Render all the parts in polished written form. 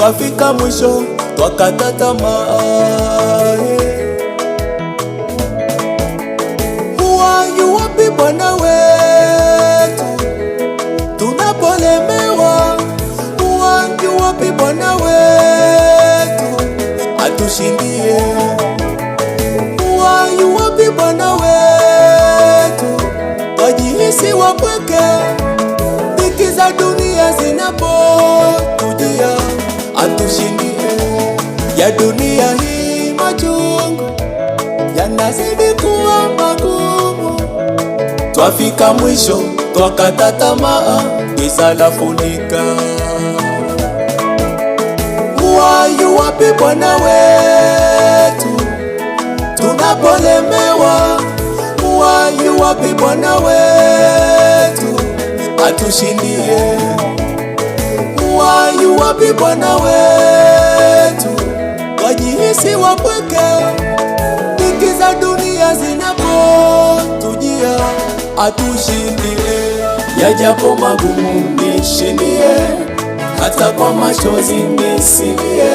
twafika mwisho twakata tamaa. Yu wapi Bwana wetu tunapolemewa? Yu wapi Bwana wetu atushindie? Yu wapi Bwana wetu twajihisi wapweke, dhiki za dunia zinapotujia, atushindie. Ya dunia hii machungu yanazidi kuwa magumu, twafika mwisho twakata tamaa, giza lafunika. Yu wapi Bwana wetu tunapolemewa? Yu wapi Bwana wetu atushindie? Yu wapi Bwana wetu twajihisi wapweke, dhiki za dunia zinapotujia, atushindie. Yajapo magumu nishindie, hata kwa machozi nisilie,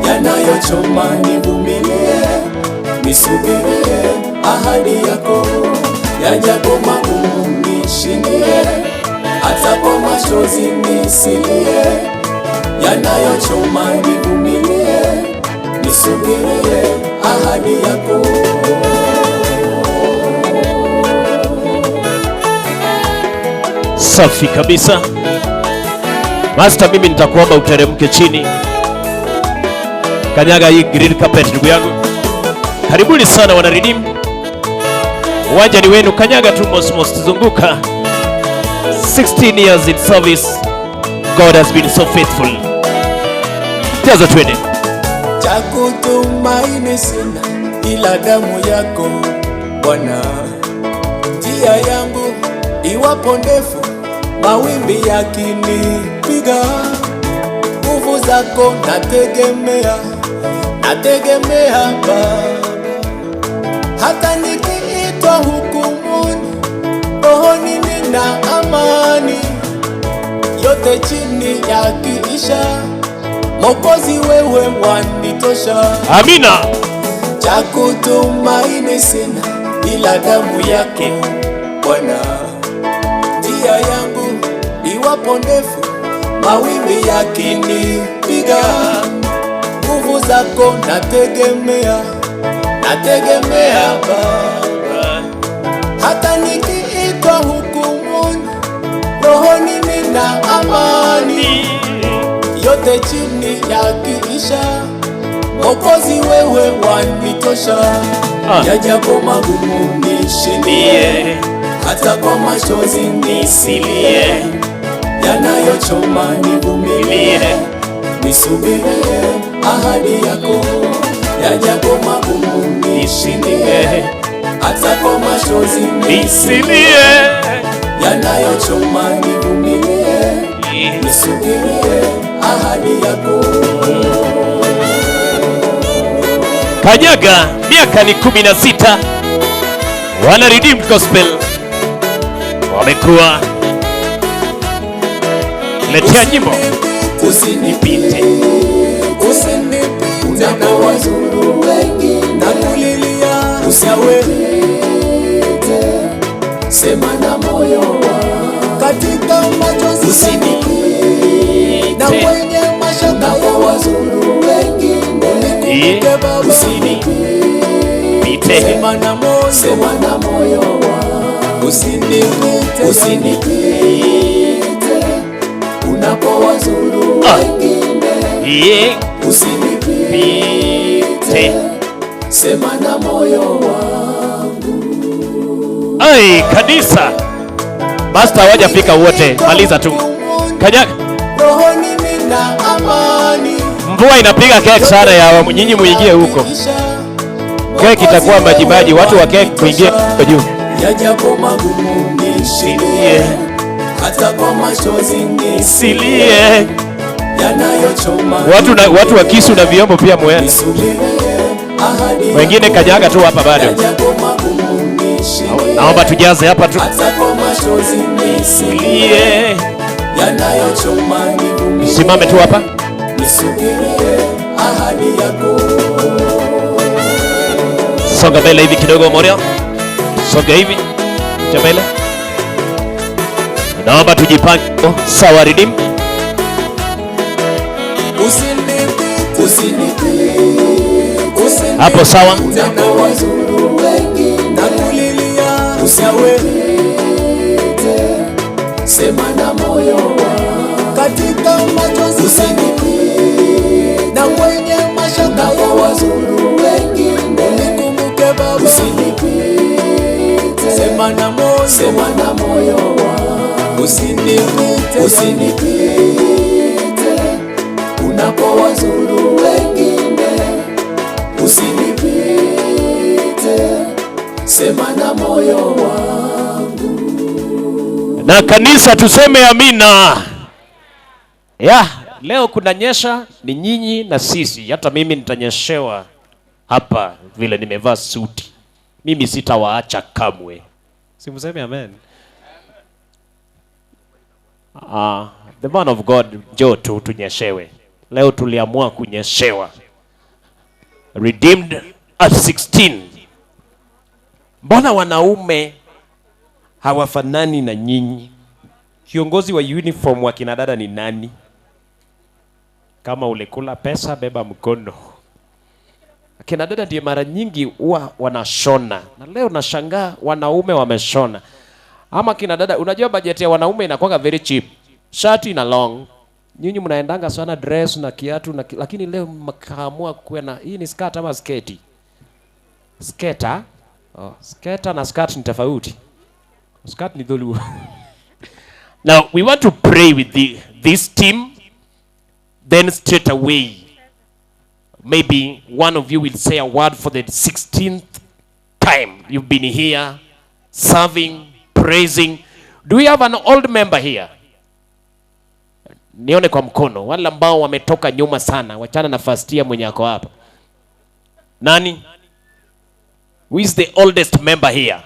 yanayochoma nivumilie, nisubirie ahadi yako. Yajapo magumu nishindie, hata kwa machozi nisilie, yanayochoma nivumilie, nisubirie ahadi yako. Safi kabisa. Master, mimi nitakuomba uteremke chini. Kanyaga hii green carpet ndugu yangu. Karibuni sana wana Redeem. Uwanja ni wenu, kanyaga tu most zunguka. 16 years in service. God has been so faithful. Jaza twende. Cha kutumaini sina ila damu yako Bwana. Njia yangu iwapo ndefu, mawimbi yakinipiga, nguvu zako nategemea Baba. Hata nikiitwa hukumuni, rohoni nina amani, yote chini yakiisha, Mwokozi wewe wanitosha. Amina. Cha kutumaini sina ila damu yake Bwana. Njia yangu iwapo ndefu, mawimbi yakinipiga, nguvu zako nategemea Baba. Hata nikiitwa hukumuni, rohoni nina amani, yote chini yakiisha, Mwokozi wewe wanitosha. Yajapo magumu nishindie, hata kwa machozi nisilie, yanayochoma nivumilie, nisubirie ahadi yako. Yajapo magumu nishindie, hata kwa machozi nisilie, yanayochoma nivumilie, nisubirie ahadi yako. Kanyaga, miaka ni 16. Wana Redeem Gospel wamekuwa letea nyimbo. Usinipite na wazuru wengi na kulilia, usiawepite, sema na moyo wangu katika machozi. Usinipite na wenye mashaka ya wazuru wengi, nikumbuke Baba. Usinipite, sema na moyo wangu. Usinipite unapowazuru wengine, usinipite, sema na moyo wangu. Ai, kanisa. Master hawajafika wote, maliza tu. Kanyaga. Rohoni nina amani. Mvua inapiga keki sana ya nyinyi muingie huko. Keki itakuwa majimaji, watu wa keki kuingia juu. Yajapo magumu nishindie, hata kwa machozi nisilie, yanayochoma watu wa kisu na vyombo pia mwende. Wengine kanyaga tu hapa bado. Naomba tujaze hapa tu. Simame tu hapa. isubirie ahadi yako. Songa mbele hivi kidogo Moria. Songa hivi. Mbele. Naomba tujipange. Sawa Redeem. Hapo sawa. Unapowazuru wengi na kulilia usipite, sema na moyo wangu katika machozi usinipite, na kwenye mashaka unapowazuru wengi nikumbuke Baba usinipite, sema na moyo wangu usinipite, unapowazuru wengine usinipite, sema na moyo wangu. Na kanisa tuseme amina. Leo kuna nyesha, ni nyinyi na sisi. Hata mimi nitanyeshewa hapa vile nimevaa suti. Mimi sitawaacha kamwe. Simseme amen. The man of God, njoo tu tunyeshewe. Leo tuliamua kunyeshewa. Redeemed at 16. Mbona wanaume hawafanani na nyinyi? Kiongozi wa uniform wa kina dada ni nani? Kama ulikula pesa beba mkono. Kina dada ndiye mara nyingi huwa wanashona. Na leo nashangaa wanaume wameshona. Ama kina dada, unajua budget ya wanaume inakuwa very cheap. Shati na long. Nyinyi mnaendanga sana dress na kiatu na lakini leo mkaamua kuwa na hii ni skirt ama sketi? Sketa? Sketa na skirt ni tofauti. Skirt ni dhulu. Now we want to pray with this team. Then straight away maybe one of you will say a word for the 16th time you've been here serving, praising. Do we have an old member here? Nione kwa mkono. Wale ambao wametoka nyuma sana, wachana na first year mwenye ako hapa. Nani? Who is the oldest member here?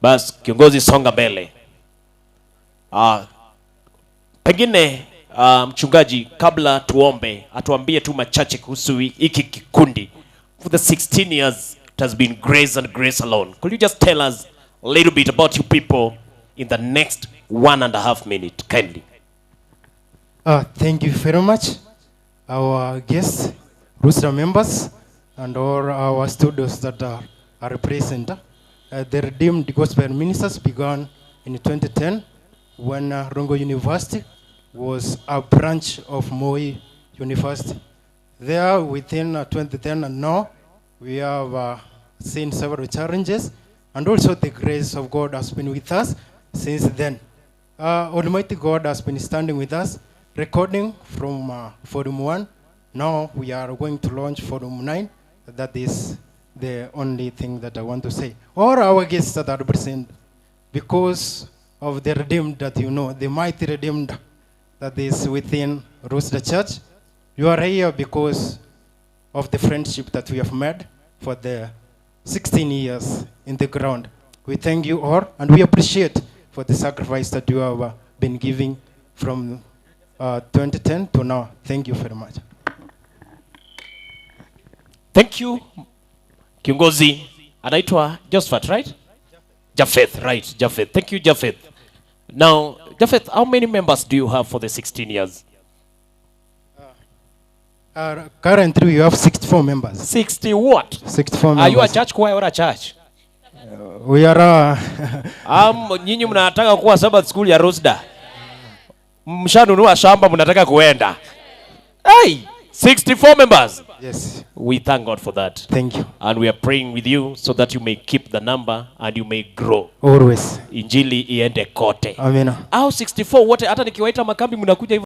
Bas kiongozi songa mbele. Pengine mchungaji kabla tuombe atuambie tu machache kuhusu hiki kikundi. For the 16 years it has been grace and grace alone. Could you just tell us a little bit about you people in the next 1.5 minutes kindly? Thank you very much, our guests, Rusra members, and all our students that are present. The Redeemed Gospel Ministers began in 2010 when Rongo University was a branch of Moi University. There within 2010 and now, we have seen several challenges, and also the grace of God has been with us since then. Almighty God has been standing with us, recording from Forum 1. Now we are going to launch Forum 9. That is the only thing that I want to say. All our guests that are present, because of the Redeemed that you know, the mighty Redeemed that is within Rooster Church, you are here because of the friendship that we have made for the 16 years in the ground. We thank you all, and we appreciate for the sacrifice that you have been giving from 2010 to now. Thank you very much. Thank you. Kiongozi anaitwa Josephat, right? Japheth, right? Japheth. Thank you, Japheth. Now, Japheth, how many members do you have for the 16 years? Currently, we have 64 members. 60 what? 64 members. Are you a church choir or a church? We are nyinyi mnataka kuwa Sabbath school ya Rosda. Mshanunua shamba mnataka kuenda. Hey, 64 members. Yes. We thank God for that. Thank you. And we are praying with you so that you may keep the number and you may grow. Always. Injili iende kote. Amina. Au 64 wote hata nikiwaita makambi mnakuja